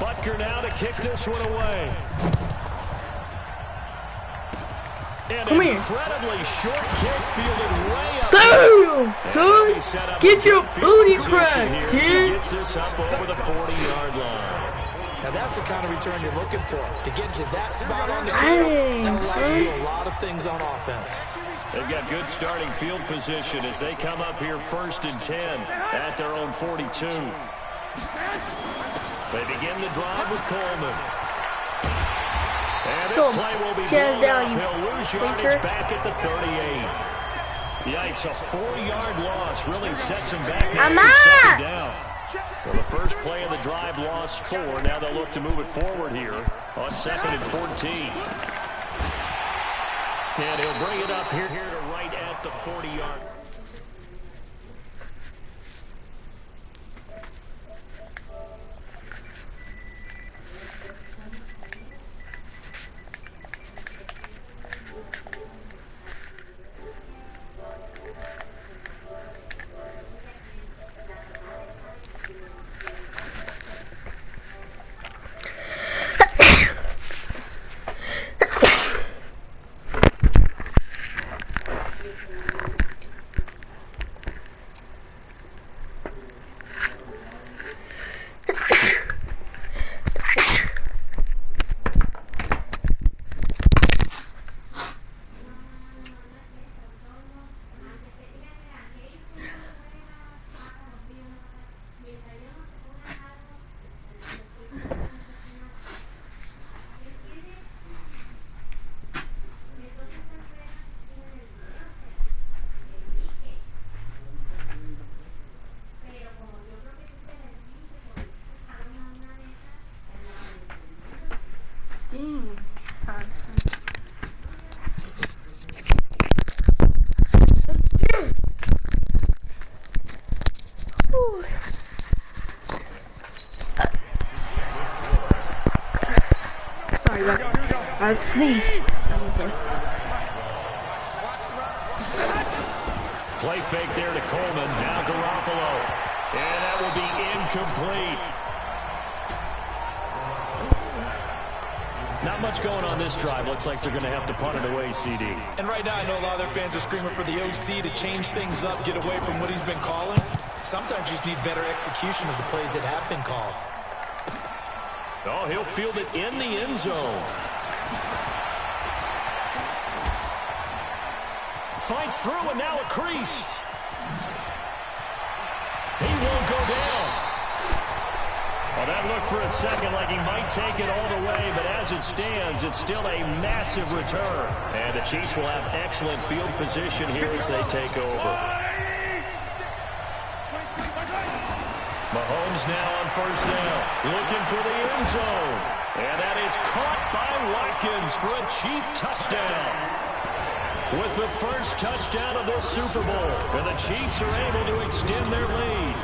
Butker now to kick this one away. And Come here. incredibly short kick fielded way up. Boom! Son, get your booty cracked, kid. Gets this up over the 40-yard line. Now that's the kind of return you're looking for. To get to that spot on the field, that allows you to do a lot of things on offense. They've got good starting field position as they come up here 1st and 10 at their own 42. They begin the drive with Coleman. And this play will be blown up. He'll lose yardage back at the 38. Yikes, a 4-yard loss really sets him back now. Second down. Well, the first play of the drive lost 4. Now they'll look to move it forward here on 2nd and 14. And he'll bring it up here to right at the 40-yard. Sorry, I sneezed. Play fake there to Coleman. Now Garoppolo. And that will be incomplete. Not much going on this drive. Looks like they're going to have to punt it away, CD. And right now, I know a lot of their fans are screaming for the OC to change things up, get away from what he's been calling. Sometimes you just need better execution of the plays that have been called. Oh, he'll field it in the end zone. Fights through, and now a crease. He won't go down. Well, that looked for a second like he might take it all the way, but as it stands, it's still a massive return. And the Chiefs will have excellent field position here as they take over. Mahomes now on first down, looking for the end zone. And that is caught by Watkins for a Chief touchdown. With the first touchdown of this Super Bowl, and the Chiefs are able to extend their lead.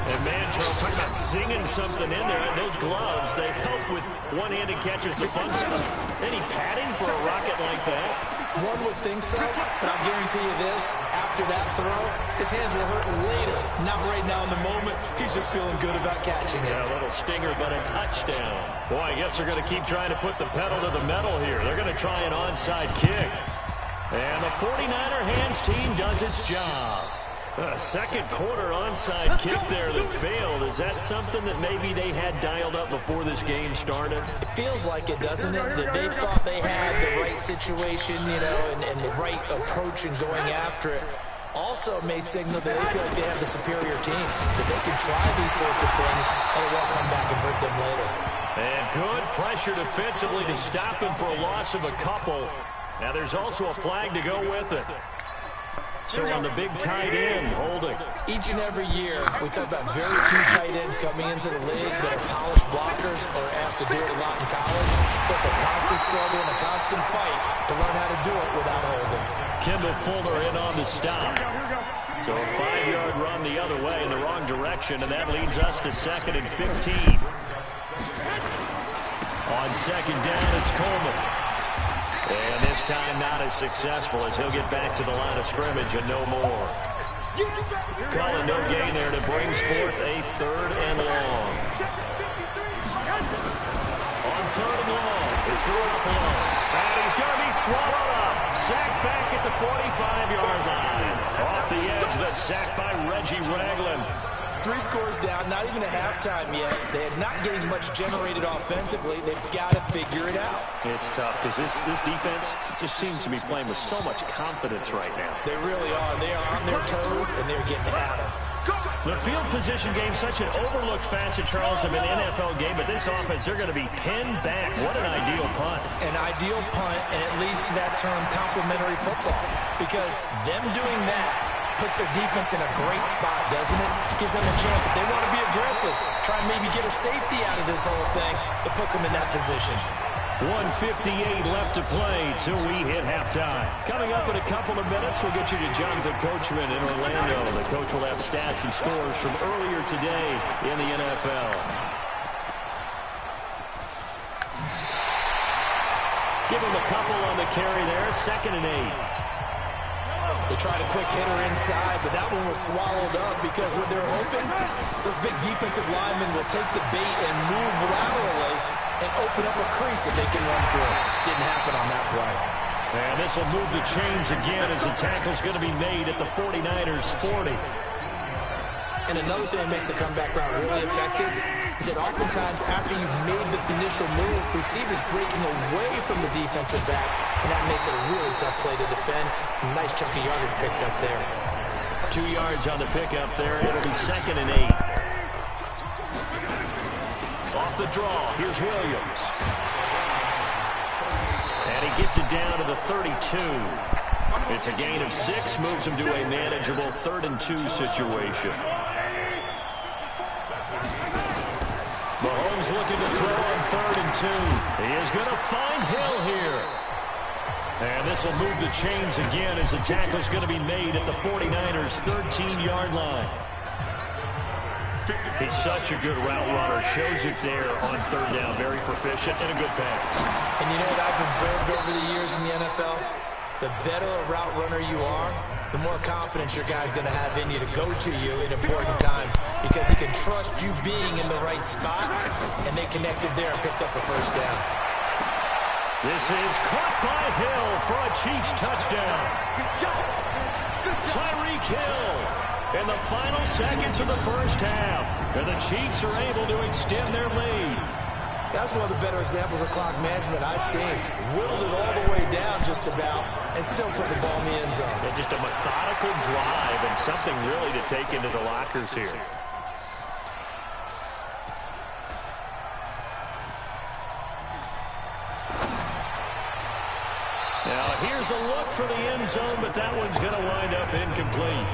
And man, Charles, talk about singing something in there. And those gloves, they help with one-handed catches, the fun stuff. Any padding for a rocket like that? One would think so, but I'll guarantee you this, after that throw, his hands will hurt later. Not right now in the moment. He's just feeling good about catching it. Yeah, a little stinger, but a touchdown. Boy, I guess they're going to keep trying to put the pedal to the metal here. They're going to try an onside kick. And the 49er hands team does its job. A second quarter onside kick there that failed. Is that something that maybe they had dialed up before this game started? It feels like it, doesn't it? That they thought they had the right situation, you know, and the right approach in going after it. Also may signal that they feel like they have the superior team, that they can try these sorts of things and it won't come back and hurt them later. And good pressure defensively to stop him for a loss of a couple. Now there's also a flag to go with it. So on the big tight end, holding. Each and every year, we talk about very few tight ends coming into the league that are polished blockers or asked to do it a lot in college. So it's a constant struggle and a constant fight to learn how to do it without holding. Kendall Fuller in on the stop. So a 5-yard run the other way in the wrong direction, and that leads us to 2nd and 15. On second down, it's Coleman. And this time not as successful as he'll get back to the line of scrimmage and no more. Calling no gain there, and it brings forth a 3rd and long. sack by Reggie Ragland. 3 scores down, not even a halftime yet. They are not getting much generated offensively. They've got to figure it out. It's tough because this defense just seems to be playing with so much confidence right now. They really are. They are on their toes, and they're getting at them. The field position game, such an overlooked facet, Charles, of an NFL game, but this offense, they're going to be pinned back. What an ideal punt. An ideal punt, and it leads to that term complementary football, because them doing that puts their defense in a great spot, doesn't it? Gives them a chance. If they want to be aggressive, try and maybe get a safety out of this whole thing, it puts them in that position. 1:58 left to play till we hit halftime. Coming up in a couple of minutes, we'll get you to Jonathan Coachman in Orlando. The coach will have stats and scores from earlier today in the NFL. Give him a couple on the carry there. 2nd and 8. They tried a quick hitter inside, but that one was swallowed up because when they're open, those big defensive linemen will take the bait and move laterally and open up a crease if they can run through it. Didn't happen on that play. And this will move the chains again as the tackle's going to be made at the 49ers 40. And another thing that makes the comeback route really effective is that oftentimes after you've made the initial move, receivers breaking away from the defensive back, and that makes it a really tough play to defend. Nice chunk of yardage picked up there. 2 yards on the pickup there. It'll be 2nd and 8. Off the draw, here's Williams. And he gets it down to the 32. It's a gain of 6, moves him to a manageable 3rd and 2 situation. Mahomes looking to throw on 3rd and 2. He is going to find Hill here. And this will move the chains again as the tackle's going to be made at the 49ers' 13-yard line. He's such a good route runner. Shows it there on 3rd down. Very proficient and a good pass. And you know what I've observed over the years in the NFL? The better a route runner you are, the more confidence your guy's going to have in you to go to you in important times because he can trust you being in the right spot, and they connected there and picked up the 1st down. This is caught by Hill for a Chiefs touchdown. Tyreek Hill in the final seconds of the 1st half. And the Chiefs are able to extend their lead. That's one of the better examples of clock management I've seen. Whittled it all the way down just about and still put the ball in the end zone. And just a methodical drive and something really to take into the lockers here. Now here's a look for the end zone, but that one's going to wind up incomplete.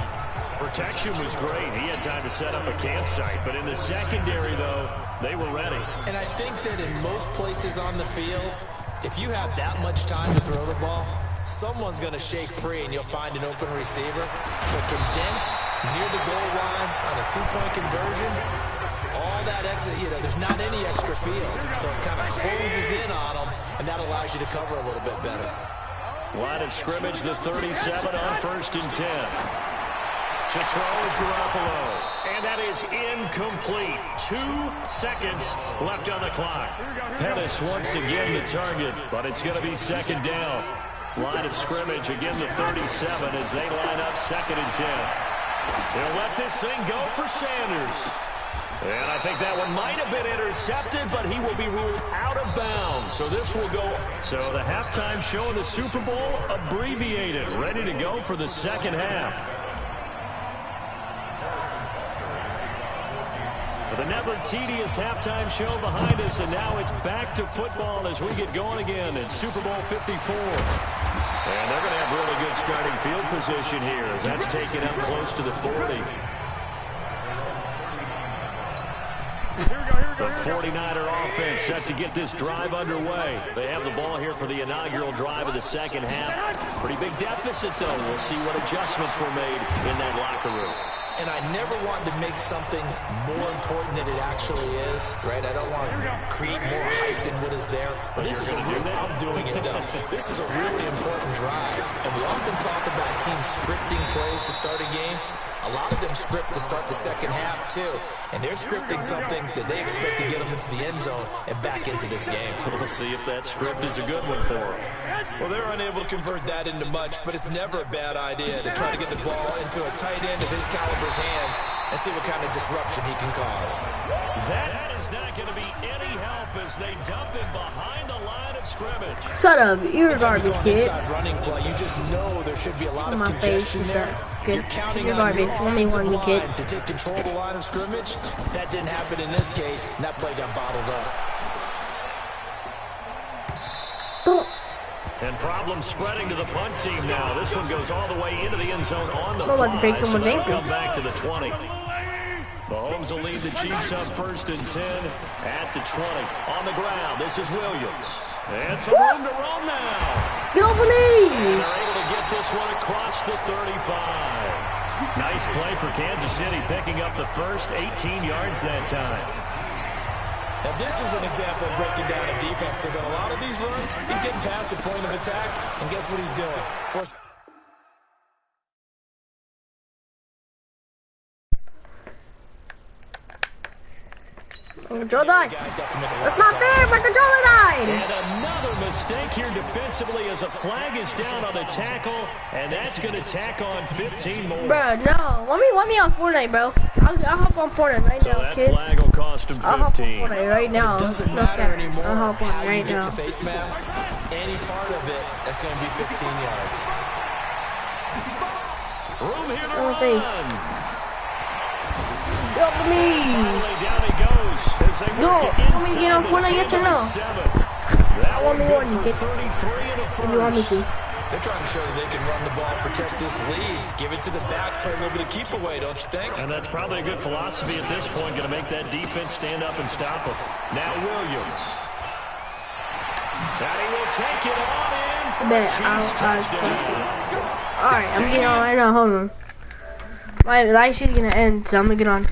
Protection was great. He had time to set up a campsite, but in the secondary, though, they were ready. And I think that in most places on the field, if you have that much time to throw the ball, someone's going to shake free and you'll find an open receiver. But condensed near the goal line on a 2-point conversion, all that exit, there's not any extra field. So it kind of closes in on them, and that allows you to cover a little bit better. Line of scrimmage, the 37 on 1st and 10. To throw is Garoppolo, and that is incomplete. 2 seconds left on the clock. Pettis once again the target, but it's going to be 2nd down. Line of scrimmage, again the 37 as they line up 2nd and 10. They'll let this thing go for Sanders. And I think that one might have been intercepted, but he will be ruled out of bounds. So this will go. So the halftime show in the Super Bowl abbreviated, ready to go for the 2nd half. The never tedious halftime show behind us, and now it's back to football as we get going again in Super Bowl 54. And they're going to have really good starting field position here as that's taken up close to the 40. The 49er offense set to get this drive underway. They have the ball here for the inaugural drive of the 2nd half. Pretty big deficit, though. We'll see what adjustments were made in that locker room. And I never want to make something more important than it actually is, right? I don't want to create more hype than what is there. But this is I'm doing it, though. This is a really important drive. And we often talk about teams scripting plays to start a game. a lot of them script to start the second half, too. And they're scripting something that they expect to get them into the end zone and back into this game. We'll see if that script is a good one for them. Well, they're unable to convert that into much, but it's never a bad idea to try to get the ball into a tight end of his caliber's hands and see what kind of disruption he can cause. That is not going to be any help as they dump him behind the line of scrimmage. Shut up, you're garbage, kid. Running play, you just know there should be a lot of congestion there. You're counting you're on garbage. your Only one, you kid. to take control of the line of scrimmage. That didn't happen in this case, and that play got bottled up. Oh. And problems spreading to the punt team now. This one goes all the way into the end zone on the Let's break fly, so someone's they'll ankle. come back to the 20. Mahomes will lead the Chiefs up 1st and 10 at the 20. On the ground, this is Williams. And some room to roam now. Get over And me! they're able to get this one across the 35. Nice play for Kansas City, picking up the first 18 yards that time. Now, this is an example of breaking down a defense, because on a lot of these runs, he's getting past the point of attack, and guess what he's doing? Control died. That's not there, but controller died. And another mistake here defensively as a flag is down on the tackle, and that's going to tack on 15 more. Bro, no. Let me on Fortnite, bro. I'll hop on Fortnite right So now, that kid. flag will cost him 15. I'll hop on Fortnite right now. It doesn't Look matter at- anymore I'll hop on how you right get now. the face mask. Any part of it, that's going to be 15 yards. Room here to Oh, thanks. run. Help me. Finally down he goes as they No, work it want me to inside get on the Fortnite, yes or no? 7. That want me good on, for kid. 33 and a If you want me first. to. They're trying to show that they can run the ball, protect this lead, give it to the backs, play a little bit of keep away, don't you think? And that's probably a good philosophy at this point, going to make that defense stand up and stop them. Now Williams. And he will take it on in for a Bet, Chiefs touchdown. Alright, I'm getting on right now. Hold on. My live stream's gonna end, so I'm gonna get on.